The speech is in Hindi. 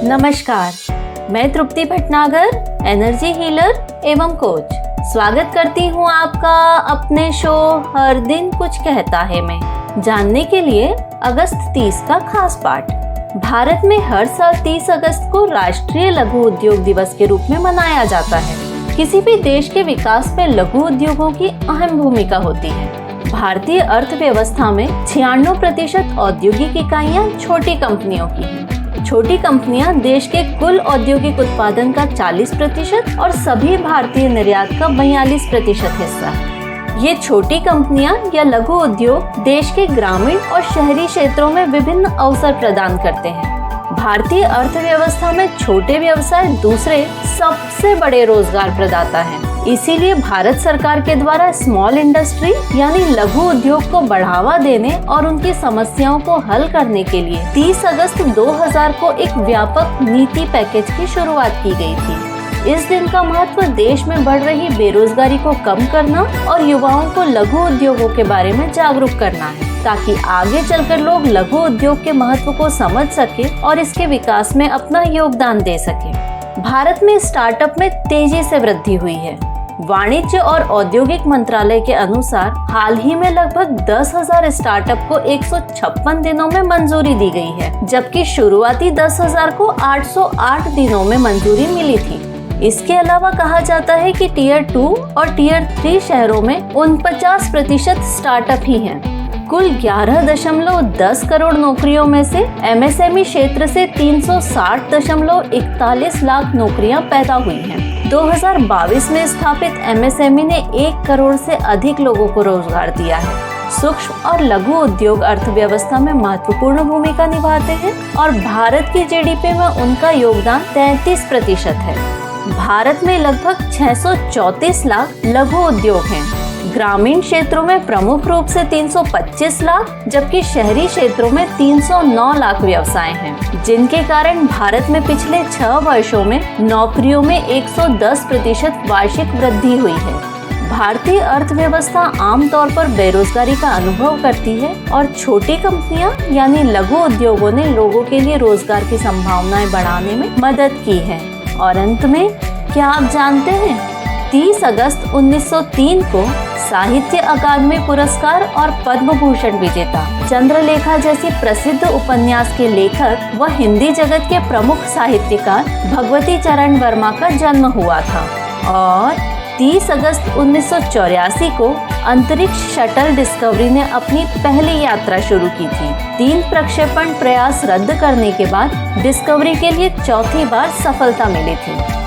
नमस्कार, मैं तृप्ति भटनागर, एनर्जी हीलर एवं कोच। स्वागत करती हूँ आपका अपने शो हर दिन कुछ कहता है में जानने के लिए अगस्त 30 का खास पाठ। भारत में हर साल 30 अगस्त को राष्ट्रीय लघु उद्योग दिवस के रूप में मनाया जाता है। किसी भी देश के विकास में लघु उद्योगों की अहम भूमिका होती है। भारतीय अर्थव्यवस्था में 96% औद्योगिक इकाइयां छोटी कंपनियों की हैं। छोटी कंपनियां देश के कुल औद्योगिक उत्पादन का 40% और सभी भारतीय निर्यात का 42% हिस्सा है। ये छोटी कंपनियां या लघु उद्योग देश के ग्रामीण और शहरी क्षेत्रों में विभिन्न अवसर प्रदान करते हैं। भारतीय अर्थव्यवस्था में छोटे व्यवसाय दूसरे सबसे बड़े रोजगार प्रदाता हैं। इसीलिए भारत सरकार के द्वारा स्मॉल इंडस्ट्री यानी लघु उद्योग को बढ़ावा देने और उनकी समस्याओं को हल करने के लिए 30 अगस्त 2000 को एक व्यापक नीति पैकेज की शुरुआत की गई थी। इस दिन का महत्व देश में बढ़ रही बेरोजगारी को कम करना और युवाओं को लघु उद्योगों के बारे में जागरूक करना है, ताकि आगे चलकर लोग लघु उद्योग के महत्व को समझ सके और इसके विकास में अपना योगदान दे सके। भारत में स्टार्टअप में तेजी से वृद्धि हुई है। वाणिज्य और औद्योगिक मंत्रालय के अनुसार हाल ही में लगभग 10,000 स्टार्टअप को 156 दिनों में मंजूरी दी गई है, जबकि शुरुआती 10,000 को 808 दिनों में मंजूरी मिली थी। इसके अलावा कहा जाता है कि टियर 2 और टियर 3 शहरों में 49% स्टार्टअप ही हैं। कुल 11.10 करोड़ नौकरियों में से एमएसएमई क्षेत्र से 360.41 लाख नौकरियां पैदा हुई हैं। 2022 में स्थापित एमएसएमई ने 1 करोड़ से अधिक लोगों को रोजगार दिया है। सूक्ष्म और लघु उद्योग अर्थव्यवस्था में महत्वपूर्ण भूमिका निभाते हैं और भारत की जीडीपी में उनका योगदान 33% है। भारत में लगभग 634 लाख लघु उद्योग हैं। ग्रामीण क्षेत्रों में प्रमुख रूप से 325 लाख जबकि शहरी क्षेत्रों में 309 लाख व्यवसाय हैं, जिनके कारण भारत में पिछले 6 वर्षों में नौकरियों में 110% वार्षिक वृद्धि हुई है। भारतीय अर्थव्यवस्था आमतौर पर बेरोजगारी का अनुभव करती है और छोटी कंपनियां यानी लघु उद्योगों ने लोगों के लिए रोजगार की संभावनाएं बढ़ाने में मदद की है। और अंत में क्या आप जानते हैं, 30 अगस्त 1903 को साहित्य अकादमी पुरस्कार और पद्म भूषण विजेता चंद्रलेखा जैसी प्रसिद्ध उपन्यास के लेखक व हिंदी जगत के प्रमुख साहित्यकार भगवती चरण वर्मा का जन्म हुआ था। और 30 अगस्त 1984 को अंतरिक्ष शटल डिस्कवरी ने अपनी पहली यात्रा शुरू की थी। 3 प्रक्षेपण प्रयास रद्द करने के बाद डिस्कवरी के लिए चौथी बार सफलता मिली थी।